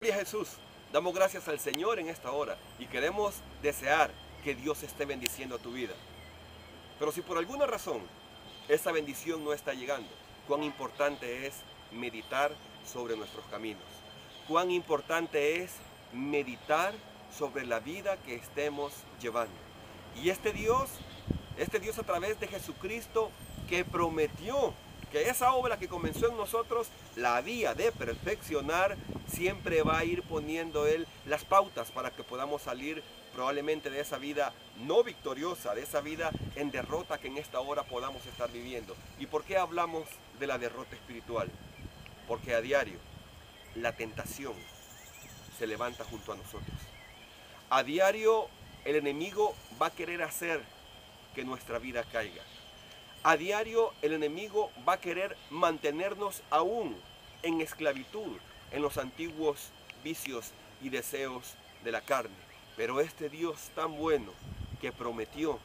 Gloria a Jesús, damos gracias al Señor en esta hora y queremos desear que Dios esté bendiciendo tu vida. Pero si por alguna razón esa bendición no está llegando, cuán importante es meditar sobre nuestros caminos. Cuán importante es meditar sobre la vida que estemos llevando. Y este Dios a través de Jesucristo que prometió que esa obra que comenzó en nosotros la había de perfeccionar, siempre va a ir poniendo Él las pautas para que podamos salir probablemente de esa vida no victoriosa, de esa vida en derrota que en esta hora podamos estar viviendo. ¿Y por qué hablamos de la derrota espiritual? Porque a diario la tentación se levanta junto a nosotros. A diario el enemigo va a querer hacer que nuestra vida caiga. A diario el enemigo va a querer mantenernos aún en esclavitud, en los antiguos vicios y deseos de la carne. Pero este Dios tan bueno que prometió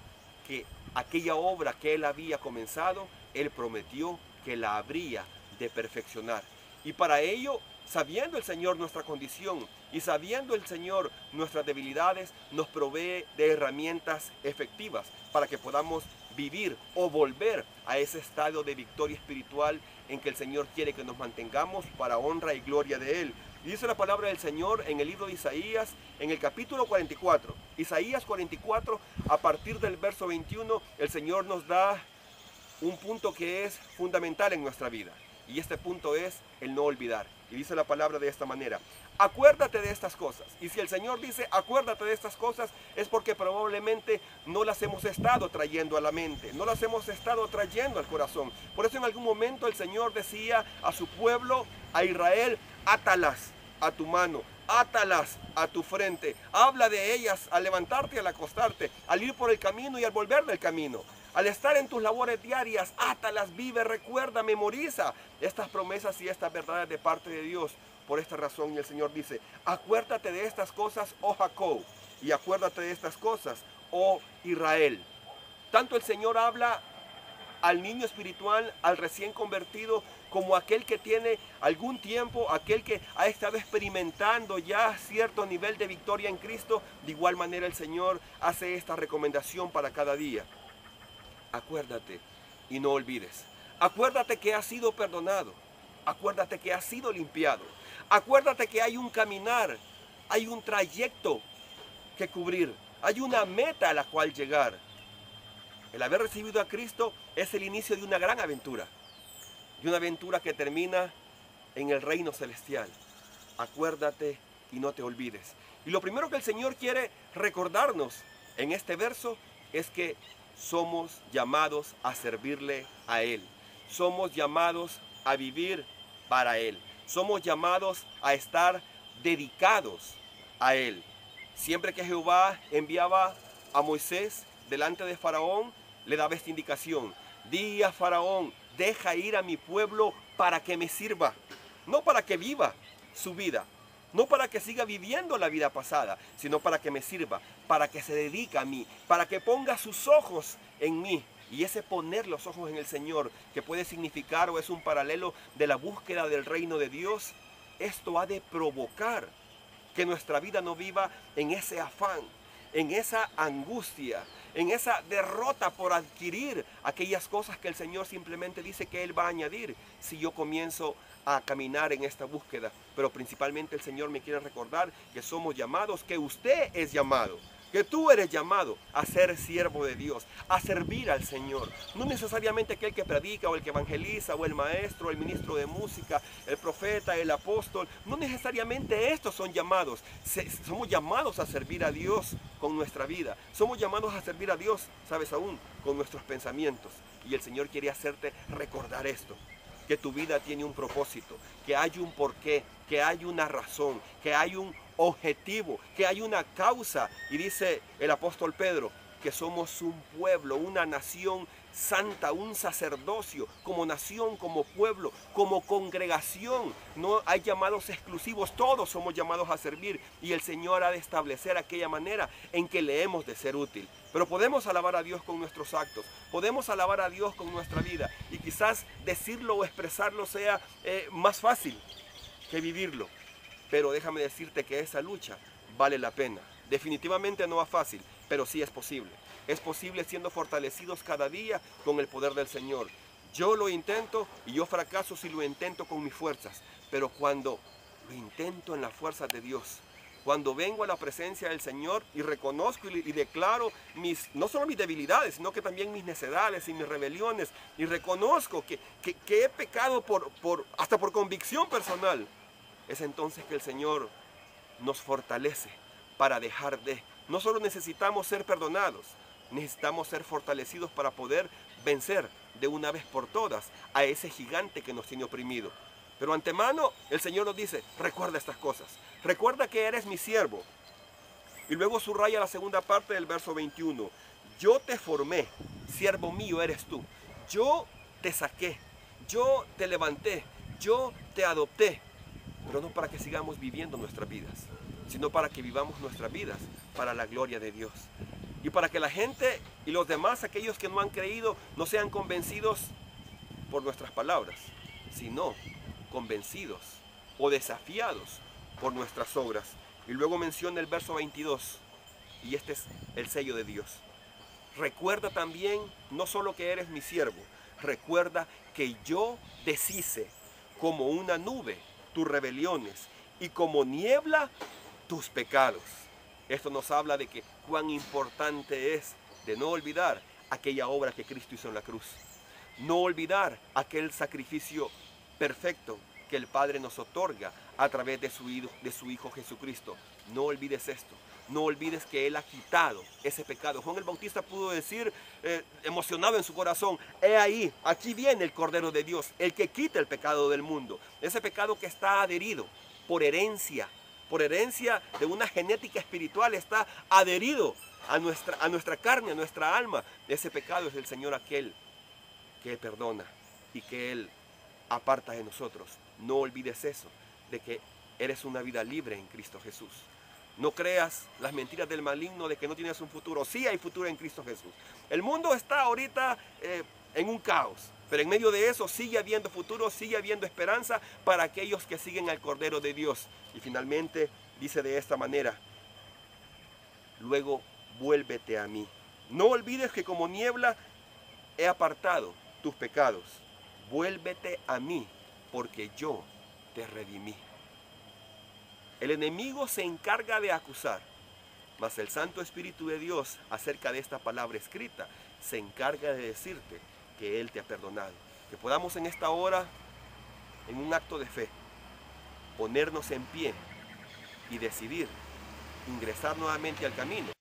que aquella obra que Él había comenzado, Él prometió que la habría de perfeccionar. Y para ello, sabiendo el Señor nuestra condición y sabiendo el Señor nuestras debilidades, nos provee de herramientas efectivas para que podamos vivir o volver a ese estado de victoria espiritual en que el Señor quiere que nos mantengamos para honra y gloria de Él. Y dice la palabra del Señor en el libro de Isaías, en el capítulo 44. Isaías 44, a partir del verso 21, el Señor nos da un punto que es fundamental en nuestra vida. Y este punto es el no olvidar. Y dice la palabra de esta manera: acuérdate de estas cosas. Y si el Señor dice acuérdate de estas cosas, es porque probablemente no las hemos estado trayendo a la mente, no las hemos estado trayendo al corazón. Por eso en algún momento el Señor decía a su pueblo, a Israel: átalas a tu mano, átalas a tu frente, habla de ellas al levantarte y al acostarte, al ir por el camino y al volver del camino. Al estar en tus labores diarias, átalas, vive, recuerda, memoriza estas promesas y estas verdades de parte de Dios. Por esta razón el Señor dice: acuérdate de estas cosas, oh Jacob, y acuérdate de estas cosas, oh Israel. Tanto el Señor habla al niño espiritual, al recién convertido, como aquel que tiene algún tiempo, aquel que ha estado experimentando ya cierto nivel de victoria en Cristo. De igual manera el Señor hace esta recomendación para cada día: acuérdate y no olvides. Acuérdate que has sido perdonado. Acuérdate que has sido limpiado. Acuérdate que hay un caminar, hay un trayecto que cubrir, hay una meta a la cual llegar. El haber recibido a Cristo es el inicio de una gran aventura, de una aventura que termina en el reino celestial. Acuérdate y no te olvides. Y lo primero que el Señor quiere recordarnos en este verso es que somos llamados a servirle a Él. Somos llamados a vivir para Él. Somos llamados a estar dedicados a Él. Siempre que Jehová enviaba a Moisés delante de Faraón, le daba esta indicación: di a Faraón, deja ir a mi pueblo para que me sirva. No para que viva su vida, no para que siga viviendo la vida pasada, sino para que me sirva, para que se dedique a mí, para que ponga sus ojos en mí. Y ese poner los ojos en el Señor, que puede significar o es un paralelo de la búsqueda del reino de Dios, esto ha de provocar que nuestra vida no viva en ese afán, en esa angustia, en esa derrota por adquirir aquellas cosas que el Señor simplemente dice que Él va a añadir si yo comienzo a caminar en esta búsqueda. Pero principalmente el Señor me quiere recordar que somos llamados, que usted es llamado, que tú eres llamado a ser siervo de Dios, a servir al Señor. No necesariamente aquel que predica o el que evangeliza o el maestro, el ministro de música, el profeta, el apóstol. No necesariamente estos son llamados. Somos llamados a servir a Dios con nuestra vida. Somos llamados a servir a Dios, sabes aún, con nuestros pensamientos. Y el Señor quiere hacerte recordar esto: que tu vida tiene un propósito, que hay un porqué, que hay una razón, que hay un objetivo, que hay una causa. Y dice el apóstol Pedro que somos un pueblo, una nación santa, un sacerdocio, como nación, como pueblo, como congregación. No hay llamados exclusivos, todos somos llamados a servir, y el Señor ha de establecer aquella manera en que le hemos de ser útil. Pero podemos alabar a Dios con nuestros actos, podemos alabar a Dios con nuestra vida, y quizás decirlo o expresarlo sea más fácil que vivirlo. pero déjame decirte que esa lucha vale la pena. Definitivamente no va fácil, pero sí es posible. Es posible siendo fortalecidos cada día con el poder del Señor. Yo lo intento y yo fracaso si lo intento con mis fuerzas, pero cuando lo intento en la fuerza de Dios, cuando vengo a la presencia del Señor y reconozco y declaro no solo mis debilidades, sino que también mis necedades y mis rebeliones, y reconozco que he pecado hasta por convicción personal, es entonces que el Señor nos fortalece para dejar de. No solo necesitamos ser perdonados, necesitamos ser fortalecidos para poder vencer de una vez por todas a ese gigante que nos tiene oprimido. Pero antemano el Señor nos dice, recuerda estas cosas, recuerda que eres mi siervo. Y luego subraya la segunda parte del verso 21, yo te formé, siervo mío eres tú, yo te saqué, yo te levanté, yo te adopté, pero no para que sigamos viviendo nuestras vidas, sino para que vivamos nuestras vidas para la gloria de Dios. Y para que la gente y los demás, aquellos que no han creído, no sean convencidos por nuestras palabras, sino convencidos o desafiados por nuestras obras. Y luego menciona el verso 22, y este es el sello de Dios. Recuerda también, no solo que eres mi siervo, recuerda que yo deshice como una nube tus rebeliones y como niebla tus pecados. Esto nos habla de que cuán importante es de no olvidar aquella obra que Cristo hizo en la cruz. No olvidar aquel sacrificio perfecto que el Padre nos otorga a través de su Hijo Jesucristo. No olvides esto. No olvides que Él ha quitado ese pecado. Juan el Bautista pudo decir, emocionado en su corazón, he ahí, aquí viene el Cordero de Dios, el que quita el pecado del mundo. Ese pecado que está adherido por herencia de una genética espiritual, está adherido a nuestra carne, a nuestra alma. Ese pecado es el Señor aquel que perdona y que Él aparta de nosotros. No olvides eso, de que eres una vida libre en Cristo Jesús. No creas las mentiras del maligno de que no tienes un futuro. Sí hay futuro en Cristo Jesús. El mundo está ahorita en un caos, pero en medio de eso sigue habiendo futuro, sigue habiendo esperanza para aquellos que siguen al Cordero de Dios. Y finalmente dice de esta manera, luego vuélvete a mí. No olvides que como niebla he apartado tus pecados. Vuélvete a mí, porque yo te redimí. El enemigo se encarga de acusar, mas el Santo Espíritu de Dios, acerca de esta palabra escrita, se encarga de decirte que Él te ha perdonado. Que podamos en esta hora, en un acto de fe, ponernos en pie y decidir ingresar nuevamente al camino